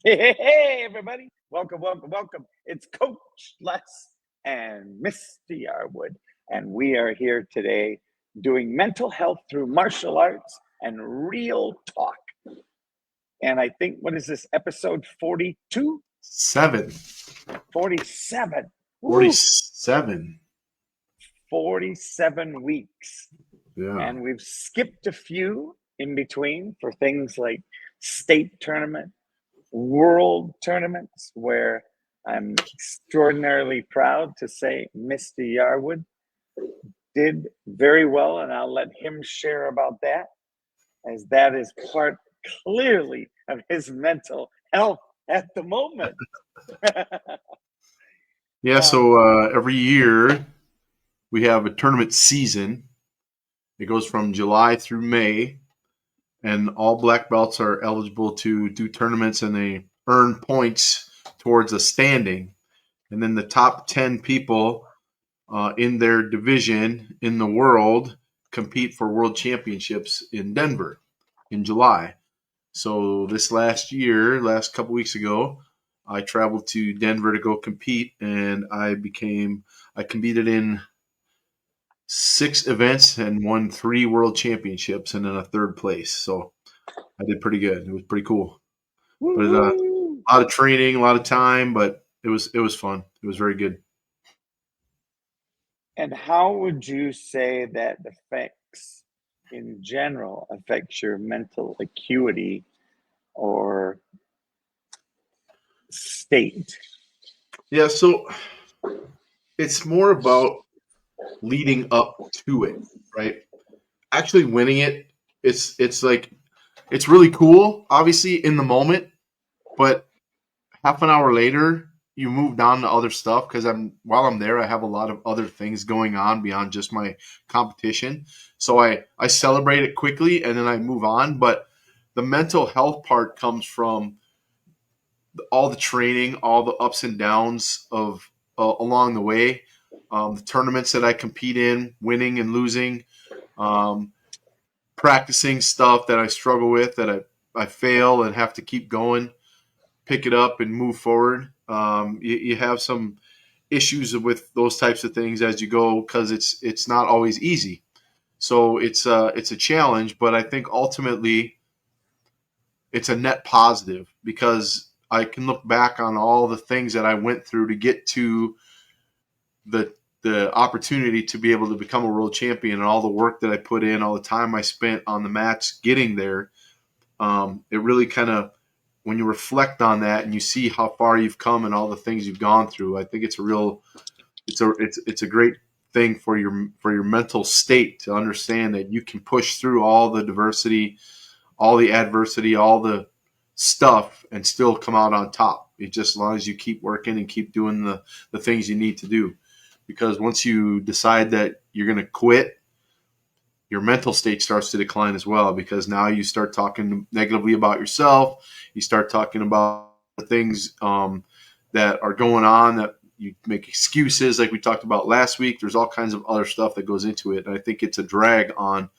Hey, everybody. Welcome. It's Coach Les and Mr. Yarwood. And we are here today doing mental health through martial arts and real talk. And I think, what is this, episode 42? 7. 47. Woo! 47. 47 weeks. Yeah. And we've skipped a few in between for things like state tournament, world tournaments, where I'm extraordinarily proud to say Mr. Yarwood did very well, and I'll let him share about that, as that is part clearly of his mental health at the moment. Yeah, um, so every year we have a tournament season. It goes from July through May, and all black belts are eligible to do tournaments and they earn points towards a standing. And then the top 10 people in their division in the world compete for world championships in Denver in July. So this last couple weeks ago, I traveled to Denver to go compete, and I competed in 6 events and won 3 world championships and then a third place. So I did pretty good. It was pretty cool, but a lot of training, a lot of time, but it was fun. It was very good. and how would you say that affects, in general, affects your mental acuity or state? Yeah, so it's more about leading up to it, right? Actually winning it, it's like it's really cool, obviously in the moment, but half an hour later, you moved on to other stuff because while I'm there, I have a lot of other things going on beyond just my competition. So I celebrate it quickly and then I move on. But the mental health part comes from all the training, all the ups and downs of along the way, the tournaments that I compete in, winning and losing, um, practicing stuff that I struggle with, that I fail and have to keep going, pick it up and move forward. You have some issues with those types of things as you go because it's not always easy. So it's a challenge, but I think ultimately it's a net positive because I can look back on all the things that I went through to get to the the opportunity to be able to become a world champion and all the work that I put in, all the time I spent on the mats getting there. It really kind of, when you reflect on that and you see how far you've come and all the things you've gone through, I think it's a great thing for your mental state to understand that you can push through all the diversity, all the adversity, all the stuff and still come out on top. It just, as long as you keep working and keep doing the things you need to do. Because once you decide that you're going to quit, your mental state starts to decline as well, because now you start talking negatively about yourself. You start talking about things that are going on, that you make excuses like we talked about last week. There's all kinds of other stuff that goes into it. And I think it's a drag on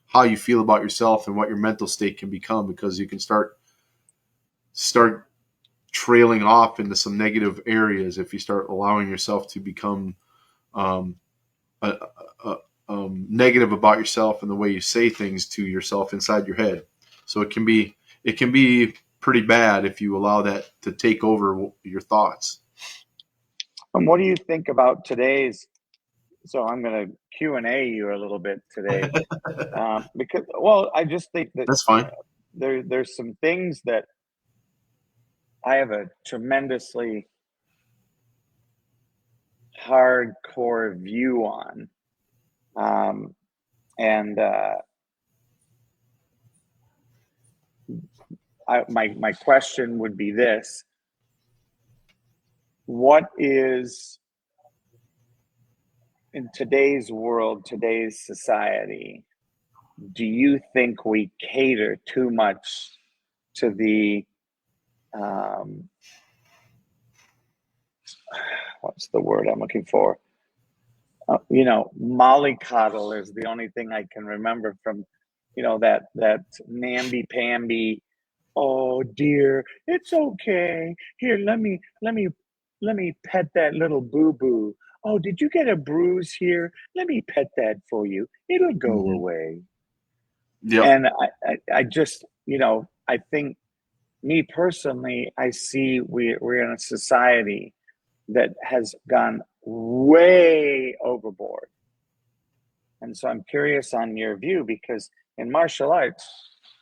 how you feel about yourself and what your mental state can become, because you can start trailing off into some negative areas if you start allowing yourself to become um, a, negative about yourself and the way you say things to yourself inside your head. So it can be pretty bad if you allow that to take over your thoughts. And what do you think about today's? So I'm going to Q&A you a little bit today, because, well, I just think that That's fine. there's some things that I have a tremendously hardcore view on, and my question would be this: what is, in today's world, today's society, do you think we cater too much to the what's the word I'm looking for? Mollycoddle is the only thing I can remember from, that namby-pamby Oh dear, it's okay. Here, let me pet that little boo boo. Oh, did you get a bruise here? Let me pet that for you. It'll go Hmm. away. Yep. And I just, I think, me personally, I see we're in a society that has gone way overboard. And so I'm curious on your view, because in martial arts,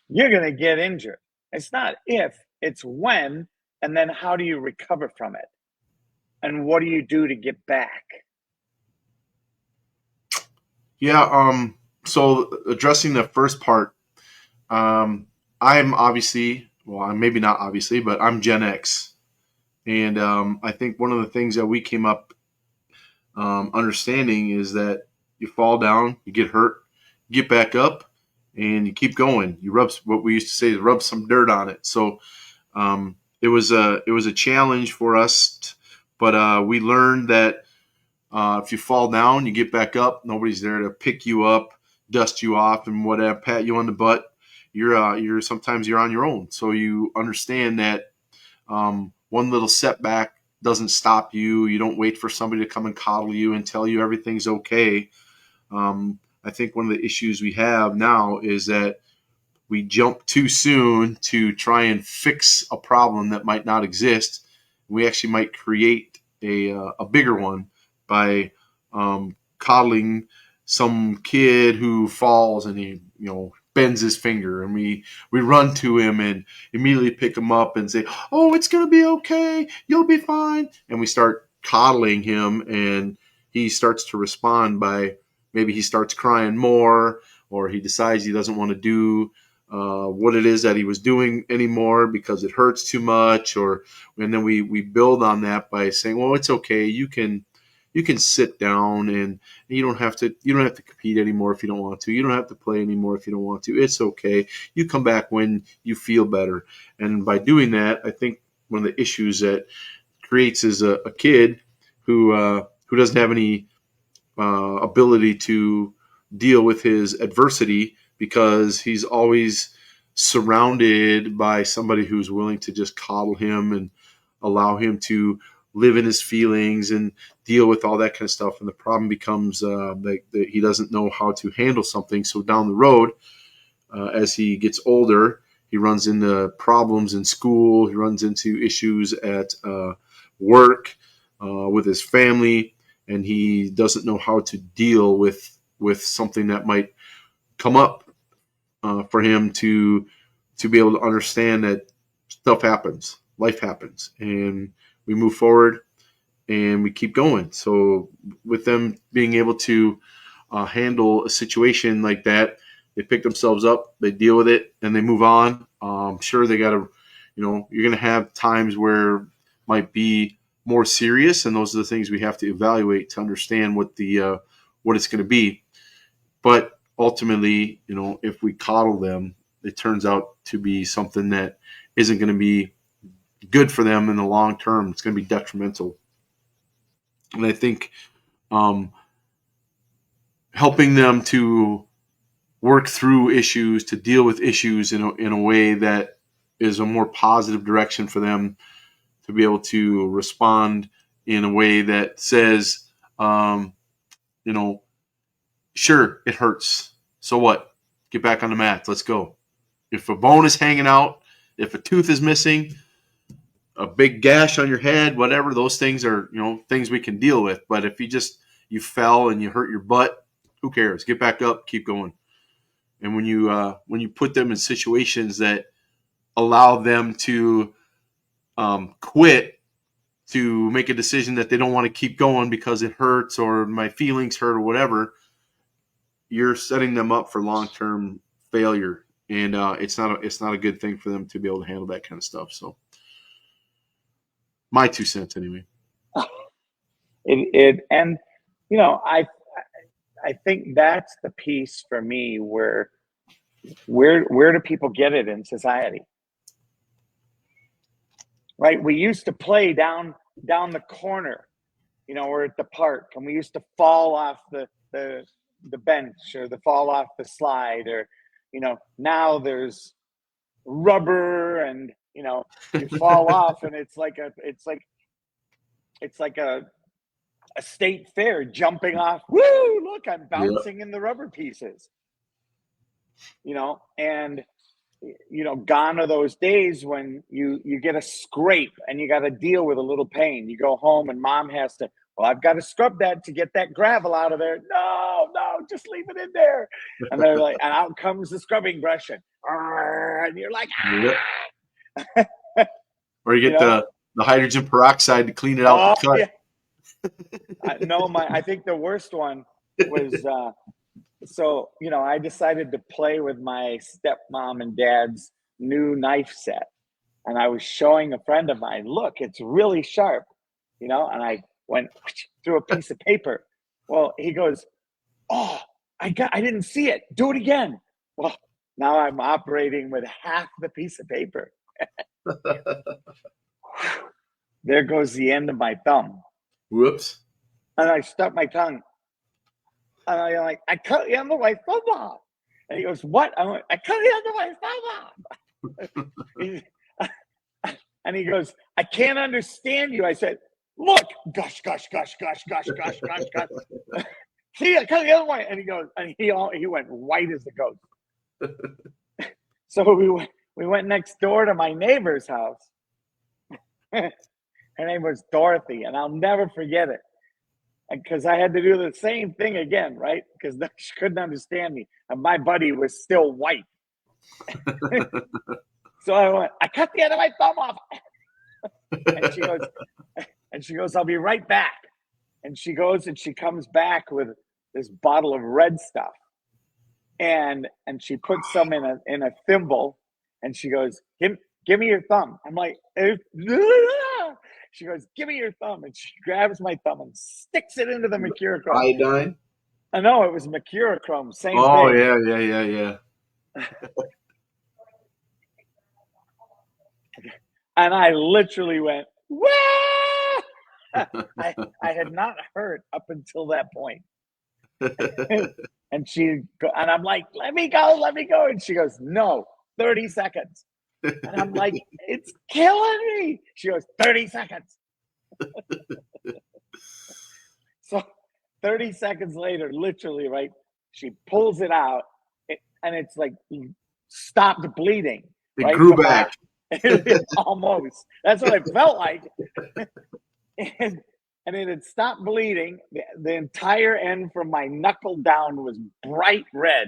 you're going to get injured. It's not if, it's when, and then how do you recover from it? And what do you do to get back? Yeah. So addressing the first part, um, I'm obviously, well, I'm maybe not obviously, but I'm Gen X, and I think one of the things that we came up understanding is that you fall down, you get hurt, you get back up, and you keep going. You rub what we used to say is rub some dirt on it. So it was a challenge for us, but we learned that if you fall down, you get back up. Nobody's there to pick you up, dust you off, and whatever, pat you on the butt. You're sometimes you're on your own. So you understand that one little setback doesn't stop you. You don't wait for somebody to come and coddle you and tell you everything's okay. I think one of the issues we have now is that we jump too soon to try and fix a problem that might not exist. We actually might create a bigger one by coddling some kid who falls and he bends his finger, and we run to him and immediately pick him up and say, "Oh, it's gonna be okay. You'll be fine." And we start coddling him, and he starts to respond by maybe he starts crying more, or he decides he doesn't want to do what it is that he was doing anymore because it hurts too much, and then we build on that by saying, well, it's okay, you can sit down, and you don't have to compete anymore if you don't want to, you don't have to play anymore if you don't want to, it's okay, you come back when you feel better. And by doing that, I think one of the issues that creates is a kid who doesn't have any ability to deal with his adversity because he's always surrounded by somebody who's willing to just coddle him and allow him to live in his feelings and deal with all that kind of stuff. And the problem becomes that he doesn't know how to handle something. So down the road, as he gets older, he runs into problems in school. He runs into issues at work, with his family, and he doesn't know how to deal with something that might come up for him to be able to understand that stuff happens, life happens, and we move forward and we keep going. So with them being able to handle a situation like that, they pick themselves up, they deal with it, and they move on. Sure, they got to, you're going to have times where it might be more serious, and those are the things we have to evaluate to understand what it's going to be. But ultimately, if we coddle them, it turns out to be something that isn't going to be good for them in the long term. It's going to be detrimental. And I think um, helping them to work through issues, to deal with issues in a way that is a more positive direction for them to be able to respond in a way that says, um, you know, sure, it hurts. So what? Get back on the mat. Let's go. If a bone is hanging out, if a tooth is missing, a big gash on your head, whatever, those things are, things we can deal with. But if you fell and you hurt your butt, who cares? Get back up, keep going. And when you put them in situations that allow them to quit, to make a decision that they don't want to keep going because it hurts or my feelings hurt or whatever, you're setting them up for long term failure, and it's not a good thing for them to be able to handle that kind of stuff. So my 2 cents anyway. And I think that's the piece for me where do people get it in society? Right? We used to play down the corner, or at the park, and we used to fall off the bench or the fall off the slide, or now there's rubber, and you fall off, and it's like a state fair jumping off. Woo! Look, I'm Yeah. bouncing in the rubber pieces. And gone are those days when you get a scrape and you got to deal with a little pain. You go home and mom has to, well, I've got to scrub that to get that gravel out of there. No, just leave it in there. And they're like, and out comes the scrubbing brush, and you're like, Yeah. Or you get the hydrogen peroxide to clean it out the cut. Yeah. No, I think the worst one was so I decided to play with my stepmom and dad's new knife set, and I was showing a friend of mine, look, it's really sharp, and I went through a piece of paper. Well, he goes, oh, I didn't see it. Do it again. Well, now I'm operating with half the piece of paper. There goes the end of my thumb. Whoops. And I stuck my tongue. And I'm like, I cut the end of my thumb off. And he goes, what? I went, I cut the end of my thumb off. And he goes, I can't understand you. I said, look, gush, gush, gush, gush, gush, gush, gush, gush. See, I cut the other way. And he goes, and he went white as a ghost. So we went next door to my neighbor's house. Her name was Dorothy, and I'll never forget it. Because I had to do the same thing again, right? Because she couldn't understand me. And my buddy was still white. So I went, I cut the end of my thumb off. And she goes, I'll be right back. And she goes and she comes back with this bottle of red stuff. And she puts some in a thimble, and she goes, give me your thumb. I'm like, she goes, give me your thumb. And she grabs my thumb and sticks it into the mercurochrome. Iodine? I know, it was mercurochrome, same thing. Oh, yeah. And I literally went, wah! I had not hurt up until that point. And I'm like, let me go. And she goes, no, 30 seconds. And I'm like, it's killing me. She goes, 30 seconds. So 30 seconds later, literally, right, she pulls it out, and it's like stopped bleeding. It grew back. Almost. That's what it felt like. And it had stopped bleeding. The entire end from my knuckle down was bright red.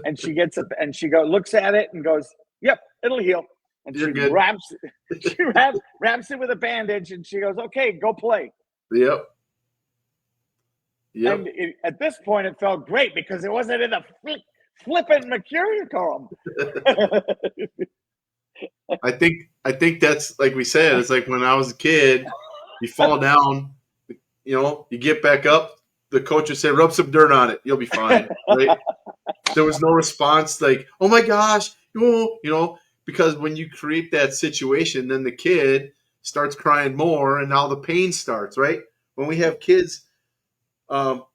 And she gets it, and she looks at it and goes, yep, it'll heal. And You're she good. wraps it with a bandage, and she goes, okay, go play. Yep. And at this point, it felt great because it wasn't in the flipping mercurochrome. I think that's, like we said, it's like when I was a kid, you fall down, you get back up, the coach would say, rub some dirt on it, you'll be fine. Right? There was no response like, oh my gosh, because when you create that situation, then the kid starts crying more, and now the pain starts, right? When we have kids, our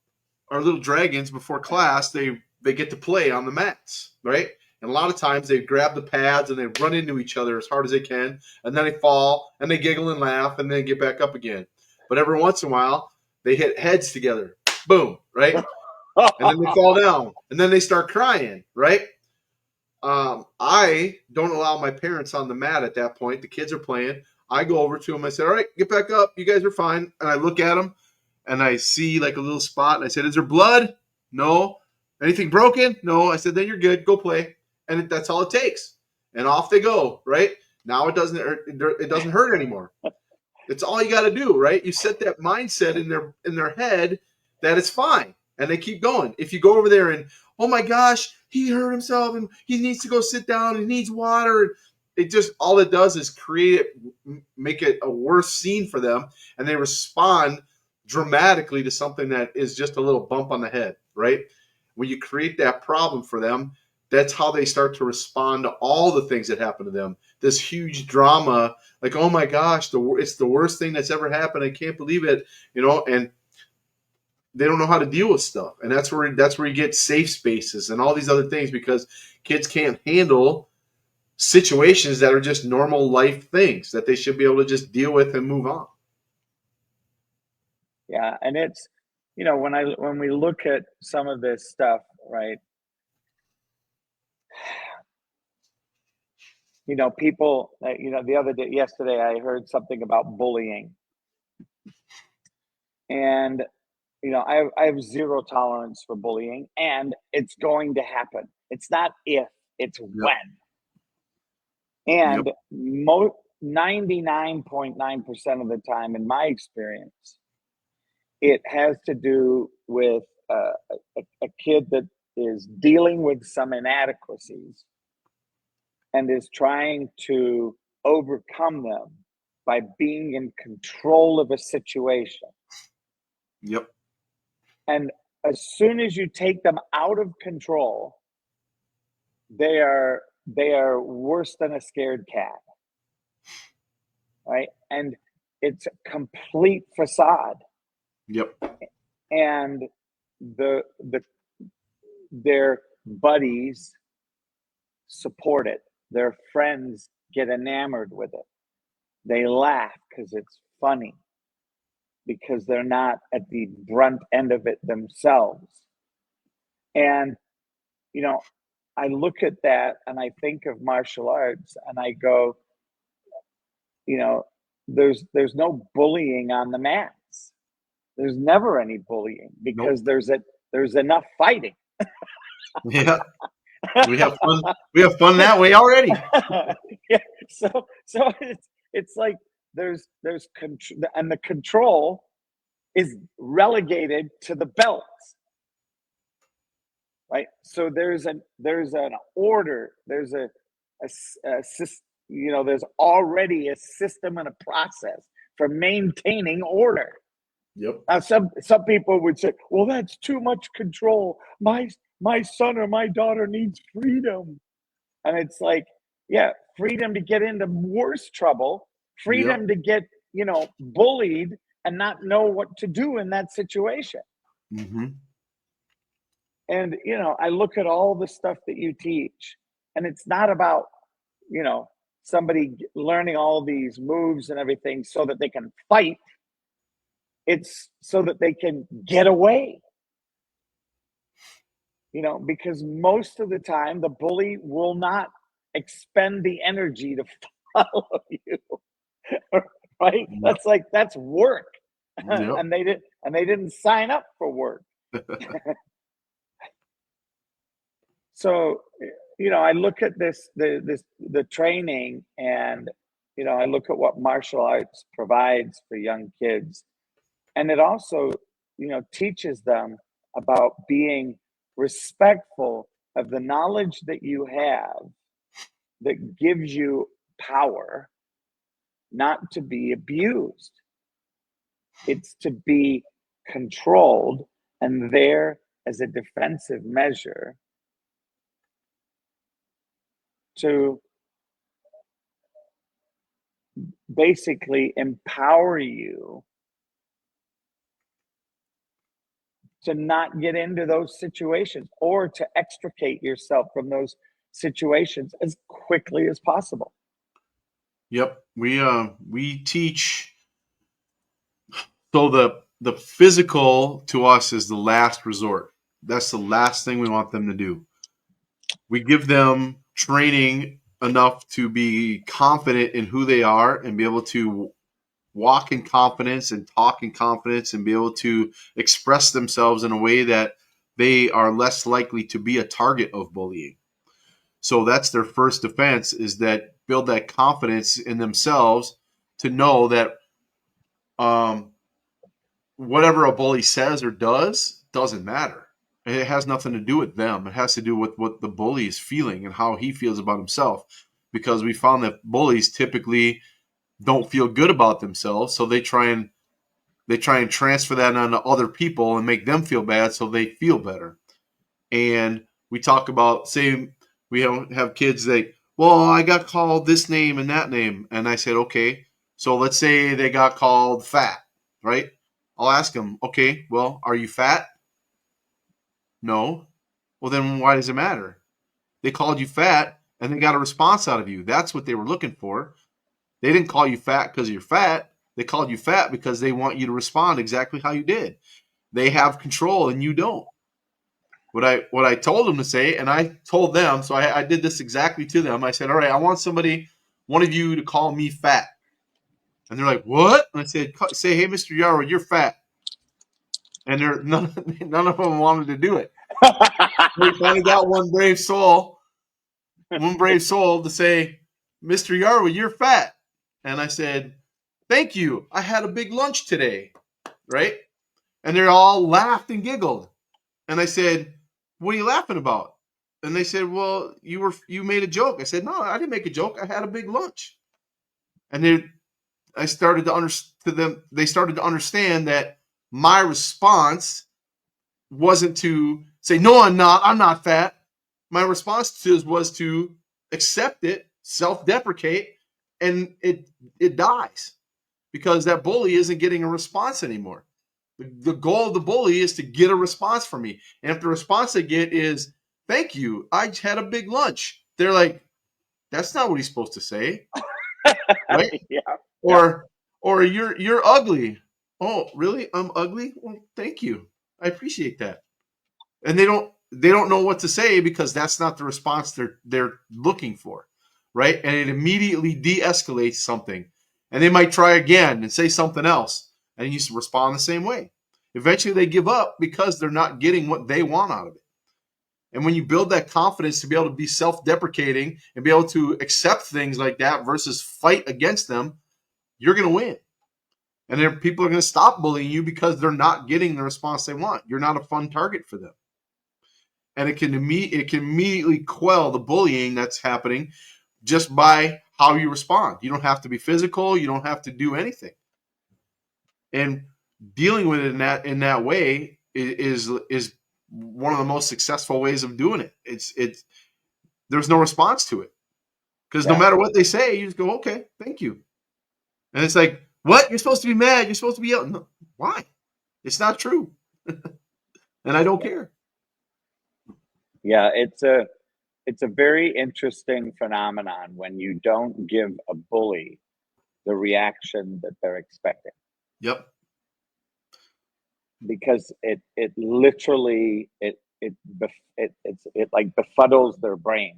little dragons before class, they get to play on the mats, right? And a lot of times they grab the pads and they run into each other as hard as they can, and then they fall and they giggle and laugh and then get back up again. But every once in a while, they hit heads together. Boom, right? And then they fall down, and then they start crying, right? I don't allow my parents on the mat at that point. The kids are playing. I go over to them. I say, all right, get back up. You guys are fine. And I look at them, and I see like a little spot. And I said, is there blood? No. Anything broken? No. I said, then you're good. Go play. And that's all it takes. And off they go, right? Now it doesn't hurt anymore. It's all you got to do, right? You set that mindset in their head that it's fine, and they keep going. If you go over there and, oh my gosh, he hurt himself and he needs to go sit down, he needs water, all it does is make it a worse scene for them, and they respond dramatically to something that is just a little bump on the head, right? When you create that problem for them, that's how they start to respond to all the things that happen to them. This huge drama, like, oh my gosh, it's the worst thing that's ever happened. I can't believe it, and they don't know how to deal with stuff. And that's where you get safe spaces and all these other things, because kids can't handle situations that are just normal life things that they should be able to just deal with and move on. Yeah, and it's, when we look at some of this stuff, right? People, the other day, yesterday, I heard something about bullying, and I have zero tolerance for bullying, and it's going to happen. It's not if, it's Yep. when. Yep. And 99.9% of the time, in my experience, it has to do with a kid that is dealing with some inadequacies and is trying to overcome them by being in control of a situation. Yep. And as soon as you take them out of control, they are worse than a scared cat, right? And it's a complete facade. Yep. And the their buddies support it. Their friends get enamored with it. They laugh because it's funny, because they're not at the brunt end of it themselves. And, I look at that and I think of martial arts and I go, you know, there's no bullying on the mats. There's never any bullying because Nope. there's enough fighting. Yeah. We have fun. We have fun that way already. Yeah, so it's like there's control, and the control is relegated to the belts, right? So there's an order, there's already a system and a process for maintaining order. Yep. Now, some people would say, "Well, that's too much control. My son or my daughter needs freedom." And it's like, yeah, freedom to get into worse trouble, Yep. freedom to get, bullied and not know what to do in that situation. Mm-hmm. And, I look at all the stuff that you teach, and it's not about, somebody learning all these moves and everything so that they can fight. It's so that they can get away, because most of the time the bully will not expend the energy to follow you. Right? Yep. That's work. Yep. And they didn't sign up for work. So, I look at the training, and I look at what martial arts provides for young kids, and it also teaches them about being respectful of the knowledge that you have that gives you power, not to be abused. It's to be controlled and there as a defensive measure to basically empower you to not get into those situations or to extricate yourself from those situations as quickly as possible. Yep. We teach. So the physical to us is the last resort. That's the last thing we want them to do. We give them training enough to be confident in who they are and be able to walk in confidence and talk in confidence and be able to express themselves in a way that they are less likely to be a target of bullying. So that's their first defense, is that build that confidence in themselves to know that um, whatever a bully says or does doesn't matter. It has nothing to do with them. It has to do with what the bully is feeling and how he feels about himself. Because we found that bullies typically don't feel good about themselves, so they try and transfer that onto other people and make them feel bad so they feel better. And we talk about, say, we have kids that, well, I got called this name and that name. And I said, okay, so let's say they got called fat, right? I'll ask them, okay, well, are you fat? No. Well, then why does it matter? They called you fat, and they got a response out of you. That's what they were looking for. They didn't call you fat because you're fat. They called you fat because they want you to respond exactly how you did. They have control and you don't. What I told them to say, and I told them, so I did this exactly to them. I said, all right, I want one of you to call me fat. And they're like, what? And I said, say, hey, Mr. Yarwood, you're fat. And none of them wanted to do it. We finally got one brave soul to say, Mr. Yarwood, you're fat. And I said, thank you. I had a big lunch today. Right? And they all laughed and giggled. And I said, what are you laughing about? And they said, well, you made a joke. I said, no, I didn't make a joke. I had a big lunch. And they started to understand that my response wasn't to say, no, I'm not fat. My response was to accept it, self-deprecate, and it dies because that bully isn't getting a response anymore. The goal of the bully is to get a response from me. And if the response I get is, thank you, I had a big lunch, they're like, that's not what he's supposed to say. Right? Yeah. Or you're ugly. Oh, really? I'm ugly? Well, thank you. I appreciate that. And they don't know what to say because that's not the response they're looking for. Right? And it immediately de-escalates something. And they might try again and say something else. And you respond the same way. Eventually they give up because they're not getting what they want out of it. And when you build that confidence to be able to be self-deprecating and be able to accept things like that versus fight against them, you're going to win. And then people are going to stop bullying you because they're not getting the response they want. You're not a fun target for them. And it can immediately quell the bullying that's happening just by how you respond. You don't have to be physical. You don't have to do anything. And dealing with it in that way is one of the most successful ways of doing it. It's there's no response to it because no matter what they say, you just go, okay, thank you. And it's like, what? You're supposed to be mad. You're supposed to be yelling. No, why? It's not true. And I don't care. Yeah, it's a very interesting phenomenon when you don't give a bully the reaction that they're expecting. Yep. Because it literally it like befuddles their brain.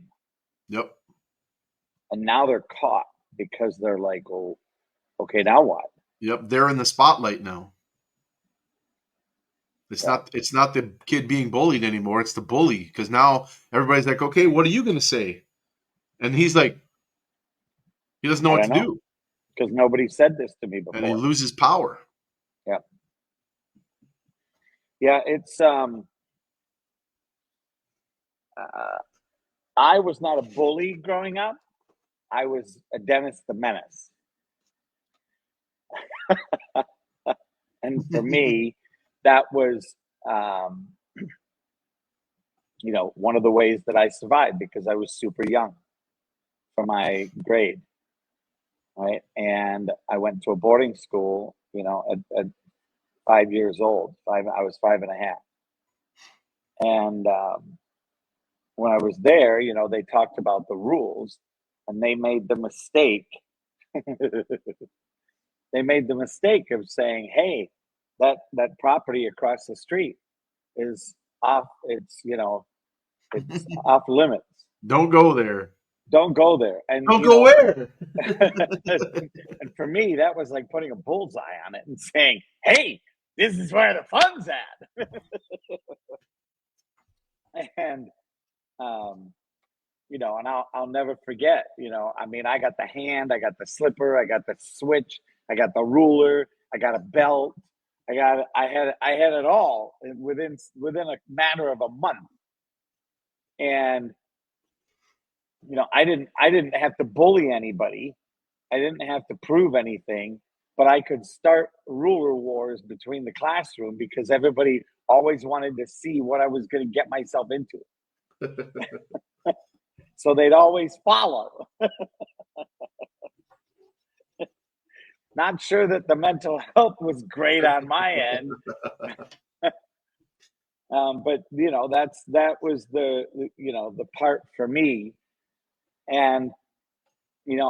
Yep. And now they're caught because they're like, well, okay, now what? Yep. They're in the spotlight now. It's not the kid being bullied anymore. It's the bully because now everybody's like, okay, what are you going to say? And he's like, he doesn't know what to do because nobody said this to me before, and he loses power. Yeah. Yeah, it's I was not a bully growing up. I was a Dennis the Menace. And for me, that was, one of the ways that I survived because I was super young for my grade, right? And I went to a boarding school, at 5 years old. I was 5.5. And when I was there, they talked about the rules, and they made the mistake. They made the mistake of saying, "Hey, that property across the street is off. It's it's off limits. Don't go there. Don't go there." And don't go where? And for me, that was like putting a bullseye on it and saying, "Hey, this is where the fun's at." And and I'll never forget. I got the hand, I got the slipper, I got the switch, I got the ruler, I got a belt, I had it all within a matter of a month. And I didn't have to bully anybody. I didn't have to prove anything, but I could start ruler wars between the classroom because everybody always wanted to see what I was going to get myself into. So they'd always follow. Not sure that the mental health was great on my end. But that was the part for me And,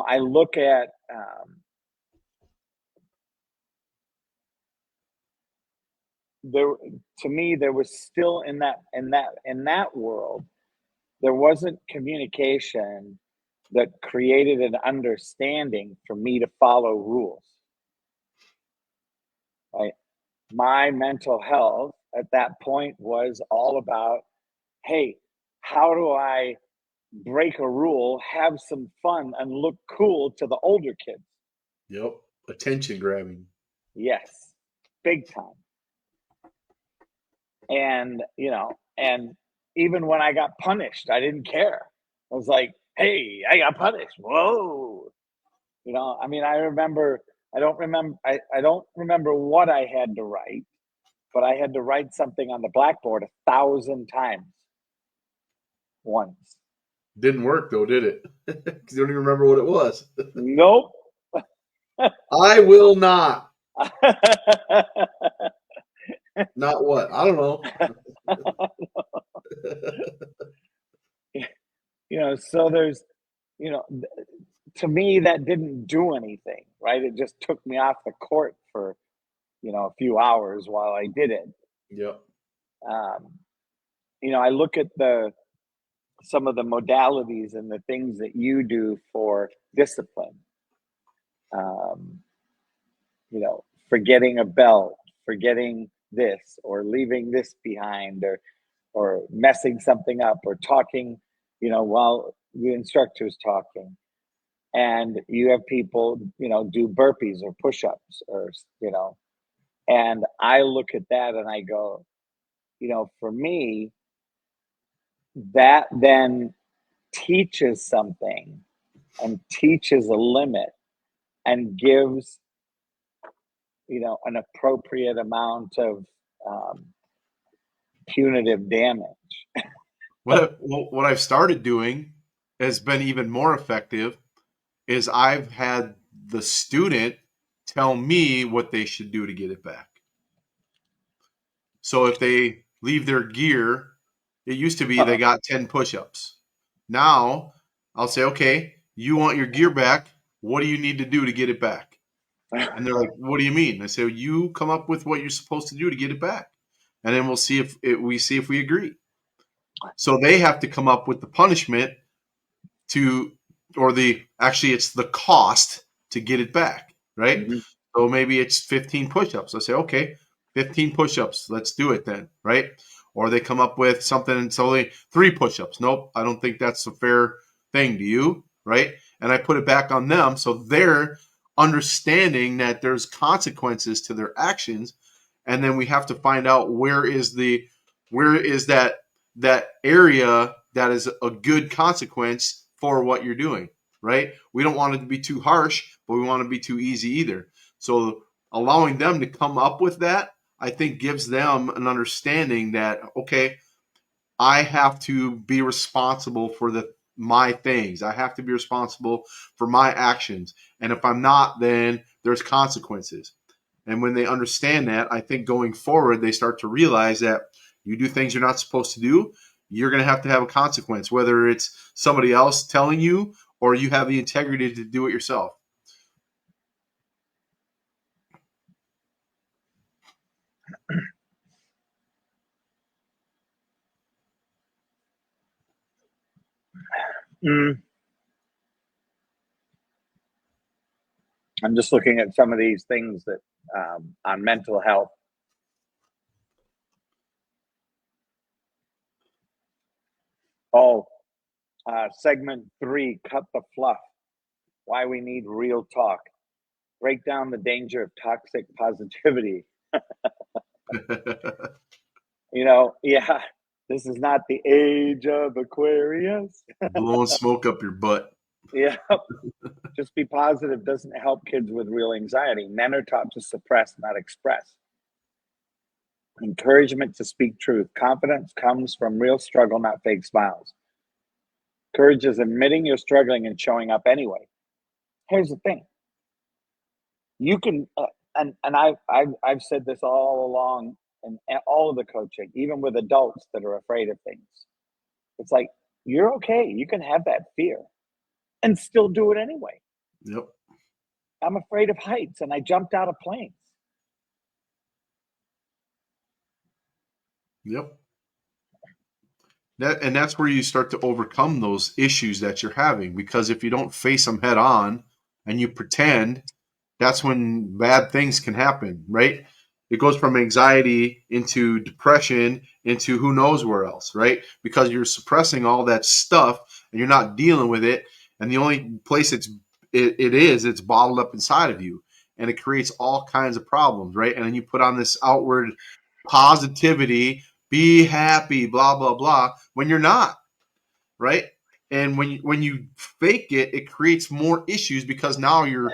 I look at, there, to me, there was still in that world, there wasn't communication that created an understanding for me to follow rules. Right? My mental health at that point was all about, hey, how do I break a rule, have some fun, and look cool to the older kids? Yep. Attention grabbing. Yes, big time. And, and even when I got punished, I didn't care. I was like, hey, I got punished. Whoa. I mean, I don't remember what I had to write, but I had to write something on the blackboard 1,000 times once. Didn't work though, did it? Because you don't even remember what it was. Nope. I will not. Not what? I don't know. So there's, you know, to me, that didn't do anything, right? It just took me off the court for, a few hours while I did it. Yep. Um, I look at some of the modalities and the things that you do for discipline. Um, Forgetting a belt, forgetting this, or leaving this behind, or messing something up, or talking, while the instructor's talking. And you have people, do burpees or push-ups, and I look at that and I go, for me, that then teaches something, and teaches a limit, and gives, an appropriate amount of, um, punitive damage. What I've started doing has been even more effective is I've had the student tell me what they should do to get it back. So if they leave their gear, it used to be they got 10 push-ups. Now I'll say, okay, you want your gear back. What do you need to do to get it back? And they're like, what do you mean? I say, you come up with what you're supposed to do to get it back. And then we'll see if we agree. So they have to come up with the punishment to, or actually it's the cost to get it back, right? Mhm. So maybe it's 15 push-ups. I say, okay, 15 push-ups. Let's do it then, right? Or they come up with something, so they 3 push-ups. Nope, I don't think that's a fair thing. Do you? Right? And I put it back on them, so they're understanding that there's consequences to their actions, and then we have to find out where is that area that is a good consequence for what you're doing, right? We don't want it to be too harsh, but we want it to be too easy either. So allowing them to come up with that, I think gives them an understanding that, okay, I have to be responsible for my things. I have to be responsible for my actions. And if I'm not, then there's consequences. And when they understand that, I think going forward, they start to realize that you do things you're not supposed to do, you're going to have a consequence, whether it's somebody else telling you or you have the integrity to do it yourself. Mm. I'm just looking at some of these things that, on mental health. Oh, segment 3, cut the fluff. Why we need real talk. Break down the danger of toxic positivity. Yeah, this is not the age of Aquarius. Blowing smoke up your butt. Yeah, just be positive doesn't help kids with real anxiety. Men are taught to suppress, not express. Encouragement to speak truth. Confidence comes from real struggle, not fake smiles. Courage is admitting you're struggling and showing up anyway. Here's the thing: you can, and I've said this all along, and all of the coaching, even with adults that are afraid of things. It's like, you're okay. You can have that fear. and still do it anyway. Yep. I'm afraid of heights, and I jumped out of planes. Yep. And that's where you start to overcome those issues that you're having, because if you don't face them head on and you pretend, that's when bad things can happen, right? It goes from anxiety into depression into who knows where else, right? Because you're suppressing all that stuff and you're not dealing with it. And the only place it's bottled up inside of you, and it creates all kinds of problems, right? And then you put on this outward positivity, be happy, blah, blah, blah, when you're not, right? And when you fake it, it creates more issues, because now you're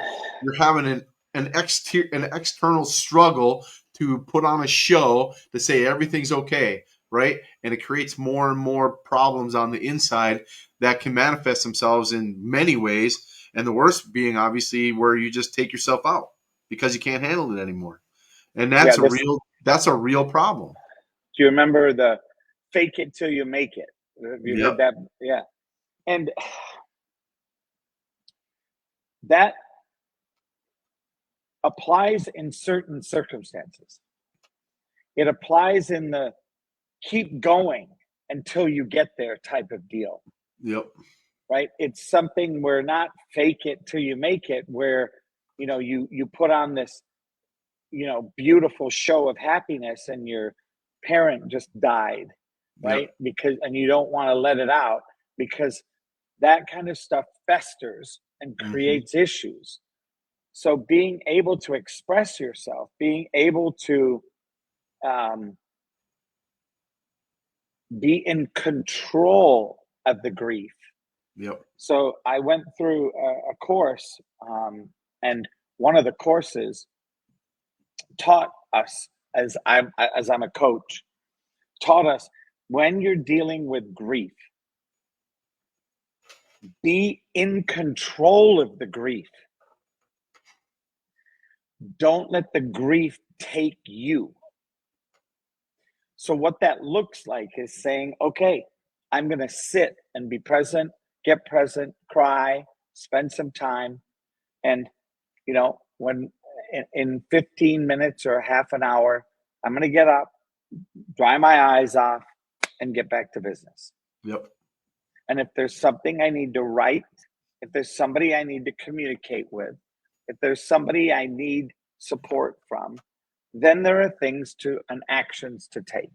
having an external struggle to put on a show to say everything's okay, right? And it creates more and more problems on the inside that can manifest themselves in many ways. And the worst being obviously where you just take yourself out because you can't handle it anymore. And Yeah, that's a real problem. do you remember the fake it till you make it? Have you heard Yep. that? Yeah. And that applies in certain circumstances. It applies in the keep going until you get there type of deal, Yep. right? It's something where not fake it till you make it, where you put on this beautiful show of happiness, and your parent just died, right? Yep. And you don't want to let it out, because that kind of stuff festers and Mm-hmm. creates issues. So being able to express yourself, being able to be in control of the grief. Yep. So I went through a course, and one of the courses taught us, as I'm a coach, taught us, when you're dealing with grief, be in control of the grief. Don't let the grief take you. So what that looks like is saying, okay, I'm going to sit and be present, get present, cry, spend some time. And, when in 15 minutes or half an hour, I'm going to get up, dry my eyes off, and get back to business. Yep. And if there's something I need to write, if there's somebody I need to communicate with, if there's somebody I need support from, then there are things and actions to take.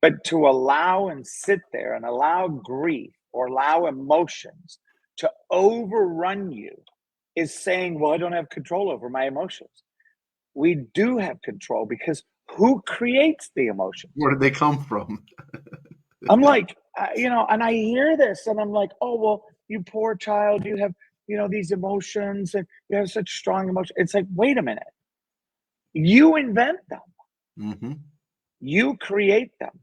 But to allow and sit there and allow grief or allow emotions to overrun you is saying, well, I don't have control over my emotions. We do have control, because who creates the emotions? Where did they come from? I'm like, and I hear this and I'm like, oh, well, you poor child, you have, these emotions, and you have such strong emotions. It's like, wait a minute. You invent them. Mm-hmm. You create them.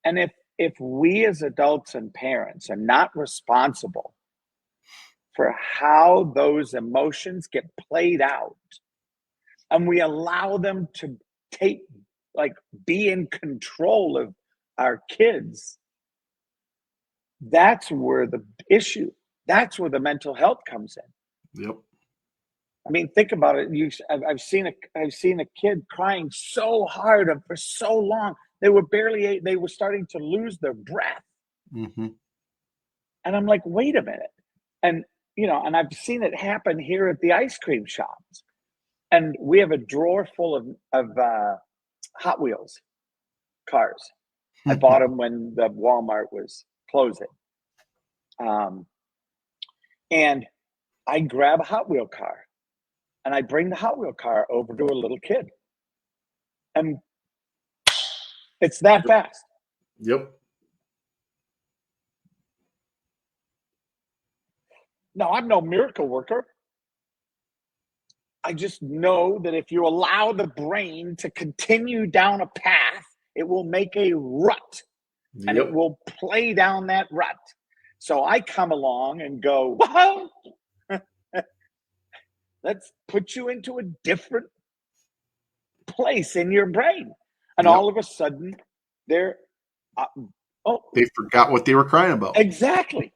And if we as adults and parents are not responsible for how those emotions get played out, and we allow them to be in control of our kids, that's where that's where the mental health comes in. Yep. I mean, think about it. I've seen a kid crying so hard and for so long. They were starting to lose their breath. Mm-hmm. And I'm like, wait a minute. And, and I've seen it happen here at the ice cream shops. And we have a drawer full of Hot Wheels cars. I bought them when the Walmart was closing. And I grab a Hot Wheel car, and I bring the Hot Wheel car over to a little kid. And it's that fast. Yep. No, I'm no miracle worker. I just know that if you allow the brain to continue down a path, it will make a rut, and it will play down that rut. So I come along and go, whoa, let's put you into a different place in your brain. And all of a sudden, they forgot what they were crying about. Exactly.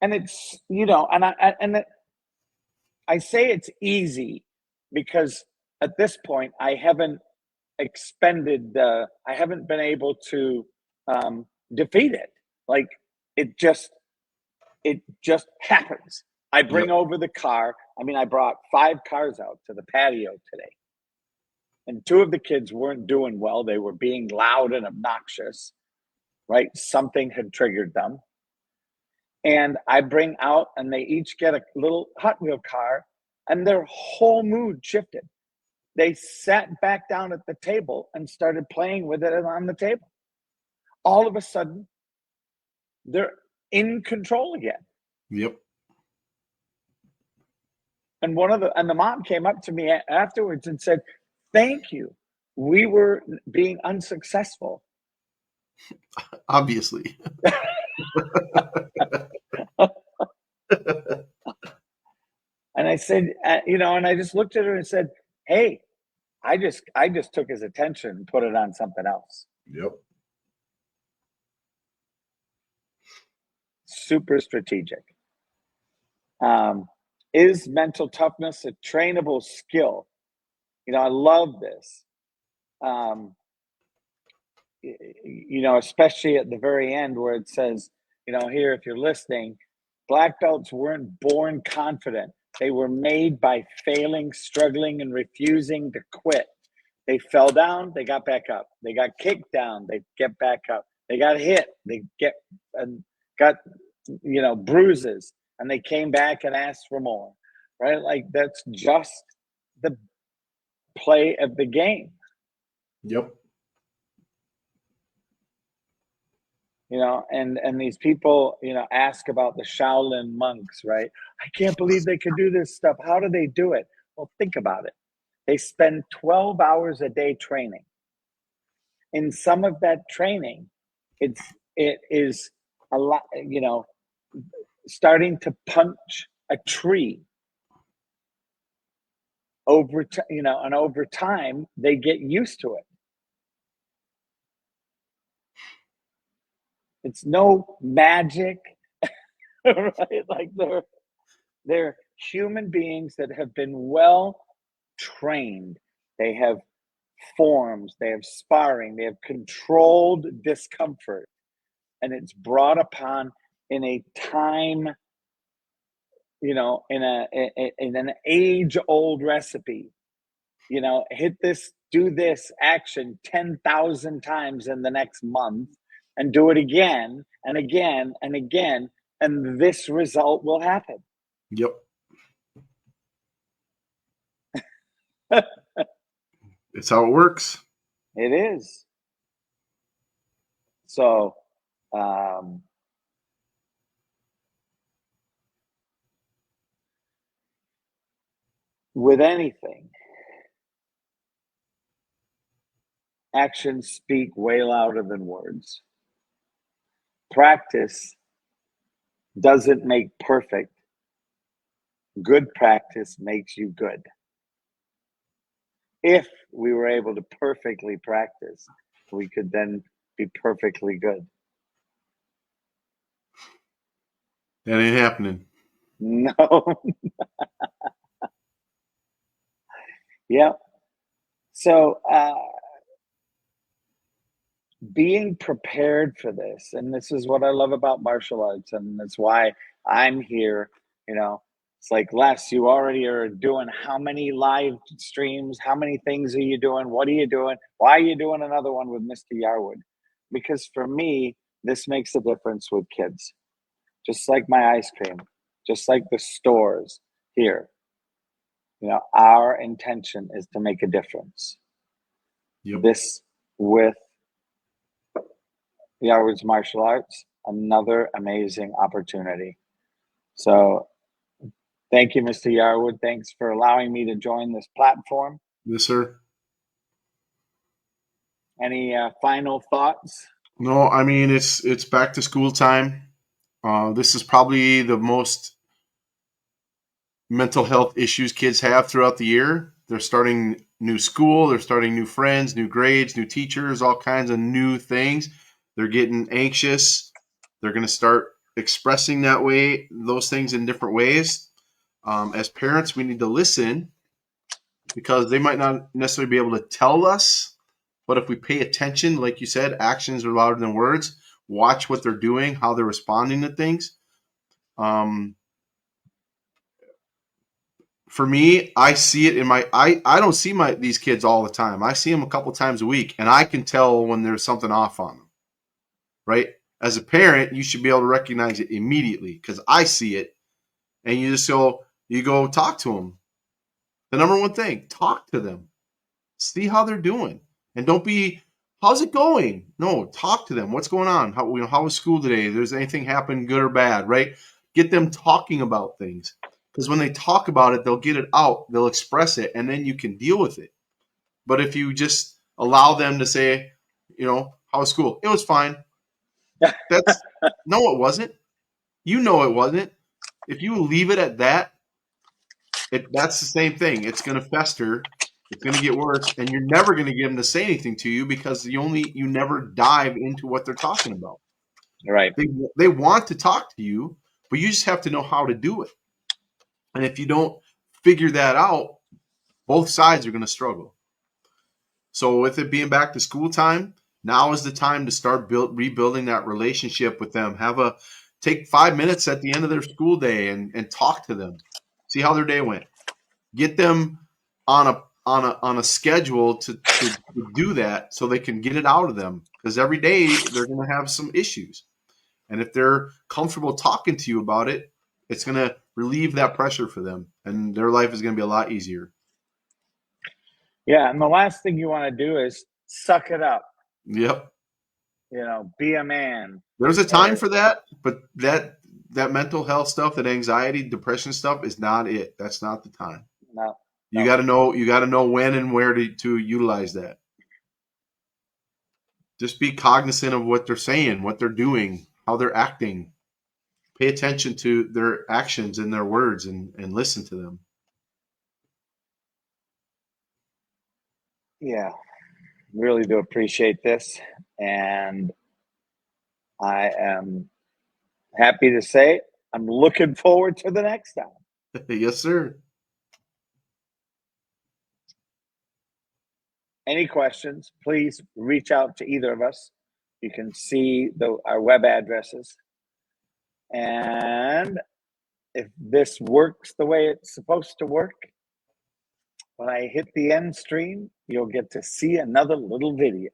And it's, I say it's easy because at this point I haven't I haven't been able to defeat it. Like it just it just happens. I Yep. bring over the car. I mean, I brought 5 cars out to the patio today, and 2 of the kids weren't doing well. They were being loud and obnoxious, right? Something had triggered them. And I bring out, and they each get a little Hot Wheel car, and their whole mood shifted. They sat back down at the table and started playing with it on the table. All of a sudden, they're in control again. Yep. And the mom came up to me afterwards and said, "Thank you. We were being unsuccessful." Obviously. And I said, and I just looked at her and said, "Hey, I just took his attention and put it on something else." Yep. Super strategic. Is mental toughness a trainable skill? I love this. Especially at the very end where it says, here, if you're listening, black belts weren't born confident. They were made by failing, struggling, and refusing to quit. They fell down, they got back up. They got kicked down, they get back up. They got hit, they got bruises, and they came back and asked for more. Right? Like that's just the play of the game. Yep. And these people, ask about the Shaolin monks, right? I can't believe they could do this stuff. How do they do it? Well, think about it. They spend 12 hours a day training. In some of that training, it is a lot, starting to punch a tree and over time they get used to it. It's no magic, right? Like they're human beings that have been well trained. They have forms, they have sparring, they have controlled discomfort, and it's brought upon in a time, in an age-old recipe. Hit this, do this action 10,000 times in the next month, and do it again and again and again, and this result will happen. Yep. It's how it works. It is. So, with anything, actions speak way louder than words. Practice doesn't make perfect. Good practice makes you good. If we were able to perfectly practice, we could then be perfectly good. That ain't happening. No. Yeah. So, being prepared for this, and this is what I love about martial arts, and that's why I'm here. It's like, Les, you already are doing how many live streams? How many things are you doing? What are you doing? Why are you doing another one with Mr. Yarwood? Because for me, this makes a difference with kids. Just like my ice cream, just like the stores here. Our intention is to make a difference. Yep. This with Yarwood's Martial Arts, another amazing opportunity. So thank you, Mr. Yarwood. Thanks for allowing me to join this platform. Yes, sir. Any final thoughts? No, I mean it's back to school time. This is probably the most mental health issues kids have throughout the year. They're starting new school, they're starting new friends, new grades, new teachers, all kinds of new things. They're getting anxious. They're going to start expressing those things in different ways. As parents, we need to listen because they might not necessarily be able to tell us, but if we pay attention, like you said, actions are louder than words. Watch what they're doing, how they're responding to things. For me, I see it in I don't see these kids all the time. I see them a couple times a week, and I can tell when there's something off on them, right? As a parent, you should be able to recognize it immediately because I see it, and you go talk to them. The number one thing, talk to them. See how they're doing. And don't be, how's it going? No, talk to them. What's going on? How was school today? If there's anything happen, good or bad, right? Get them talking about things. Because when they talk about it, they'll get it out, they'll express it, and then you can deal with it. But if you just allow them to say, how was school? It was fine. That's no, it wasn't. You know it wasn't. If you leave it at that, that's the same thing. It's going to fester. It's going to get worse, and you're never going to get them to say anything to you because you never dive into what they're talking about. Right. They want to talk to you, but you just have to know how to do it. And if you don't figure that out, both sides are going to struggle. So with it being back to school time, now is the time to start rebuilding that relationship with them. Take 5 minutes at the end of their school day and talk to them. See how their day went. Get them on a schedule to do that so they can get it out of them. Because every day they're going to have some issues. And if they're comfortable talking to you about it, it's going to relieve that pressure for them. And their life is going to be a lot easier. Yeah, and the last thing you want to do is suck it up. Yep. Be a man. There's a time for that, but that mental health stuff, that anxiety, depression stuff is not it. That's not the time. No. You got to know when and where to utilize that. Just be cognizant of what they're saying, what they're doing, how they're acting. Pay attention to their actions and their words and listen to them. Yeah, really do appreciate this. And I am happy to say I'm looking forward to the next time. Yes, sir. Any questions, please reach out to either of us. You can see our web addresses. And if this works the way it's supposed to work, when I hit the end stream, you'll get to see another little video.